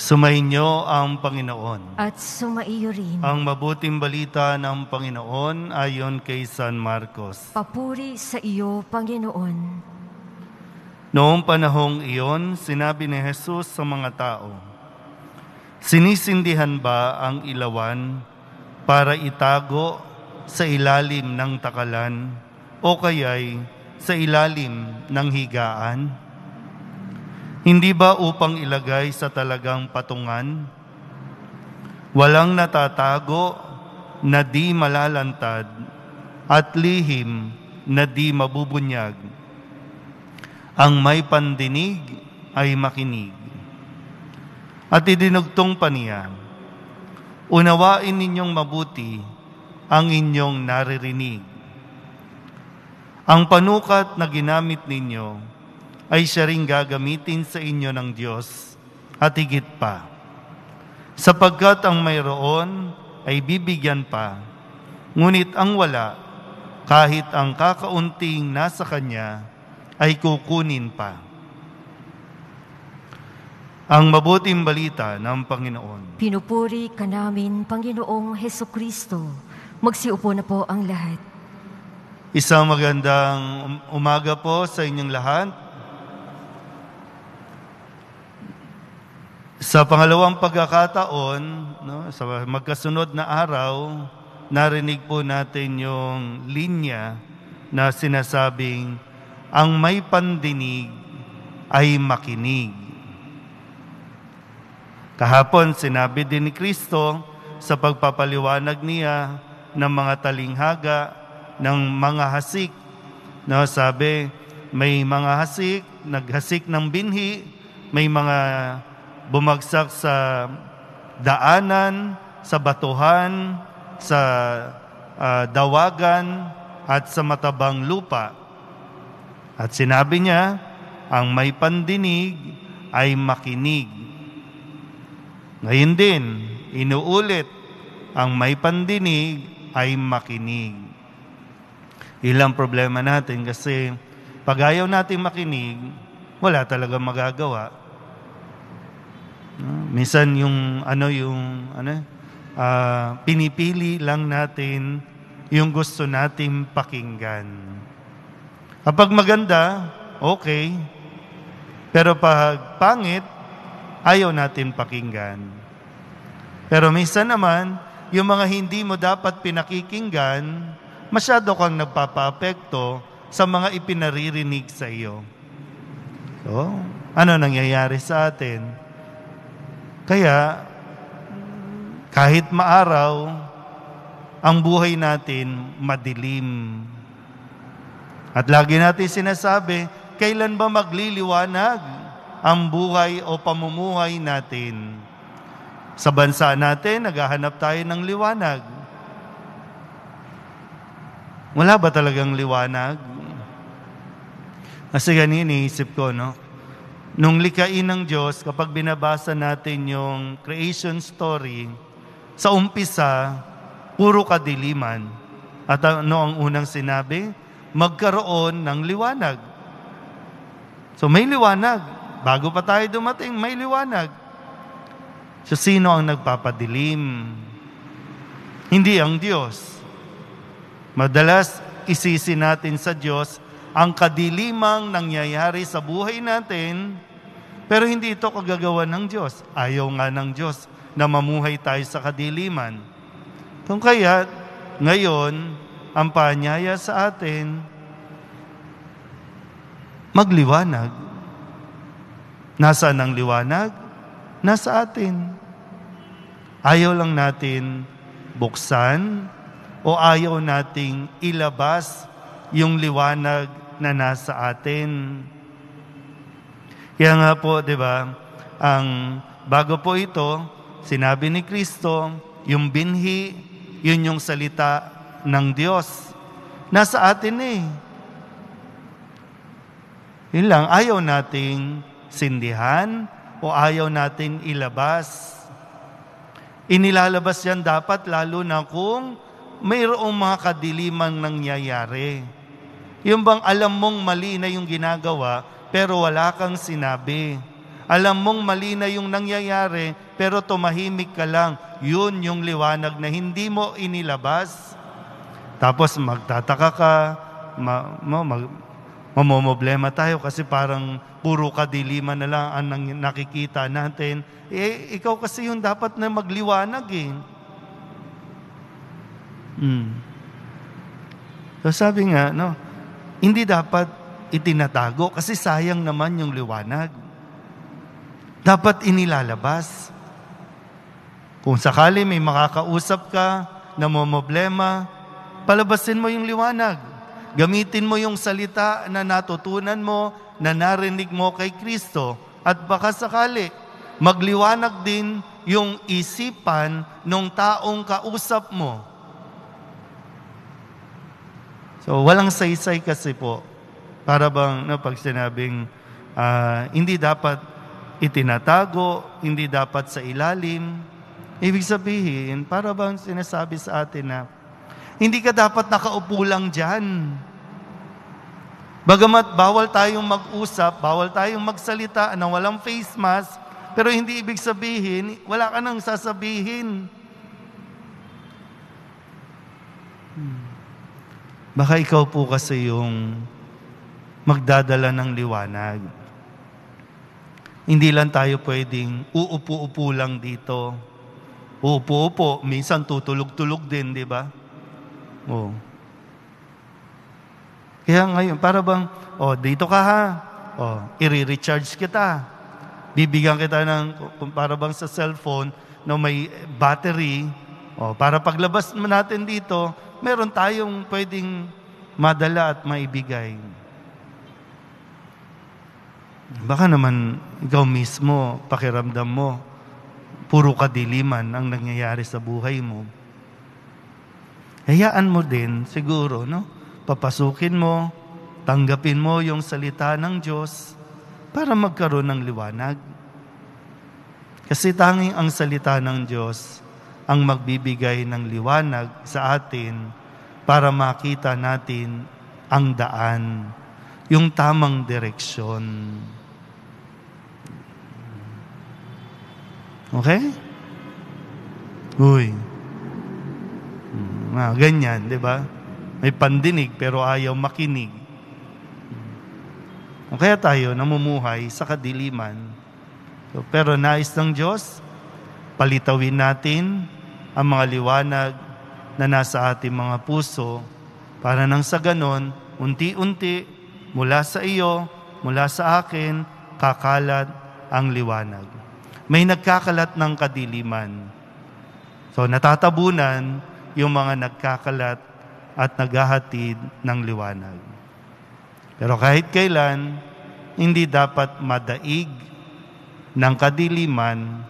Sumainyo ang Panginoon. At sumaiyo rin. Ang mabuting balita ng Panginoon ayon kay San Marcos. Papuri sa iyo, Panginoon. Noong panahong iyon, sinabi ni Jesus sa mga tao, "Sinisindihan ba ang ilawan para itago sa ilalim ng takalan o kaya'y sa ilalim ng higaan? Hindi ba upang ilagay sa talagang patungan? Walang natatago na di malalantad at lihim na di mabubunyag. Ang may pandinig ay makinig." At idinugtong pa niya, "Unawain ninyong mabuti ang inyong naririnig. Ang panukat na ginamit ninyo ay siya ring gagamitin sa inyo ng Diyos at higit pa. Sapagkat ang mayroon ay bibigyan pa, ngunit ang wala, kahit ang kakaunting nasa kanya, ay kukunin pa." Ang mabuting balita ng Panginoon. Pinupuri ka namin, Panginoong Hesukristo. Magsiupo na po ang lahat. Isang magandang umaga po sa inyong lahat. Sa pangalawang pagkakataon, sa magkasunod na araw, narinig po natin yung linya na sinasabing, ang may pandinig ay makinig. Kahapon, sinabi din ni Kristo sa pagpapaliwanag niya ng mga talinghaga, ng mga hasik. Sabi, may mga hasik, naghasik ng binhi, may mga bumagsak sa daanan, sa batuhan, sa dawagan, at sa matabang lupa. At sinabi niya, ang may pandinig ay makinig. Ngayon din, inuulit, ang may pandinig ay makinig. Ilang problema natin kasi pag ayaw natin makinig, wala talagang magagawa. Minsan pinipili lang natin yung gusto nating pakinggan. Kapag maganda, okay. Pero pag pangit, ayaw natin pakinggan. Pero minsan naman, yung mga hindi mo dapat pinakikinggan, masyado kang nagpapaapekto sa mga ipinaririnig sa iyo. So, ano nangyayari sa atin? Kaya, kahit maaraw, ang buhay natin madilim. At lagi natin sinasabi, kailan ba magliliwanag ang buhay o pamumuhay natin? Sa bansa natin, naghahanap tayo ng liwanag. Wala ba talagang liwanag? Kasi ganyan iniisip ko, nung likain ng Diyos, kapag binabasa natin yung creation story, sa umpisa, puro kadiliman. At ano ang unang sinabi? Magkaroon ng liwanag. So may liwanag. Bago pa tayo dumating, may liwanag. So sino ang nagpapadilim? Hindi ang Diyos. Madalas isisi natin sa Diyos ang kadilimang nangyayari sa buhay natin, pero hindi ito kagagawa ng Diyos. Ayaw nga ng Diyos na mamuhay tayo sa kadiliman. Kung kaya, ngayon, ang paanyaya sa atin, magliwanag. Nasaan ang liwanag? Nasa atin. Ayaw lang natin buksan o ayaw nating ilabas yung liwanag na nasa atin. Kaya nga po, di ba, bago po ito, sinabi ni Kristo, yung binhi, yun yung salita ng Diyos. Nasa atin Yun lang, ayaw nating sindihan o ayaw nating ilabas. Inilalabas yan dapat lalo na kung mayroong mga kadilimang nangyayari. Yung bang alam mong mali na yung ginagawa, pero wala kang sinabi. Alam mong mali na yung nangyayari, pero tumahimik ka lang. Yun yung liwanag na hindi mo inilabas. Tapos magtataka ka, mamomblema tayo kasi parang puro kadiliman na lang ang nakikita natin. Ikaw kasi yung dapat na magliwanag eh. So sabi nga, hindi dapat itinatago kasi sayang naman yung liwanag. Dapat inilalabas. Kung sakali may makakausap ka, namomblema, palabasin mo yung liwanag. Gamitin mo yung salita na natutunan mo, na narinig mo kay Kristo. At baka sakali, magliwanag din yung isipan ng taong kausap mo. So, walang saysay kasi po. Para bang, pag sinabing, hindi dapat itinatago, hindi dapat sa ilalim. Ibig sabihin, para bang sinasabi sa atin na, hindi ka dapat nakaupo lang dyan. Bagamat bawal tayong mag-usap, bawal tayong magsalita na walang face mask, pero hindi ibig sabihin, wala ka nang sasabihin. Baka ikaw po kasi yung magdadala ng liwanag. Hindi lang tayo pwedeng uupo-upo lang dito. Uupo-upo, minsan tutulog-tulog din, di ba? Oh. Kaya ngayon, para bang, dito ka ha. I-recharge kita. Bibigyan kita ng, para bang sa cellphone, na may battery. Para paglabas natin dito, meron tayong pwedeng madala at maibigay. Baka naman ikaw mismo, pakiramdam mo, puro kadiliman ang nangyayari sa buhay mo. Hayaan mo din, siguro, papasukin mo, tanggapin mo yung salita ng Diyos para magkaroon ng liwanag. Kasi tanging ang salita ng Diyos ang magbibigay ng liwanag sa atin para makita natin ang daan, yung tamang direksyon. Okay? Uy. Ganyan, di ba? May pandinig pero ayaw makinig. Kaya tayo namumuhay sa kadiliman. Pero nais ng Diyos, palitawin natin ang mga liwanag na nasa ating mga puso para nang sa ganon, unti-unti, mula sa iyo, mula sa akin, kakalat ang liwanag. May nagkakalat ng kadiliman. So natatabunan yung mga nagkakalat at naghahatid ng liwanag. Pero kahit kailan, hindi dapat madaig ng kadiliman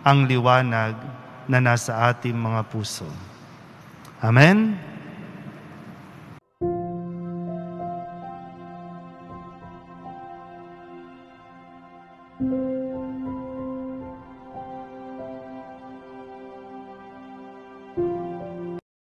ang liwanag na nasa ating mga puso. Amen?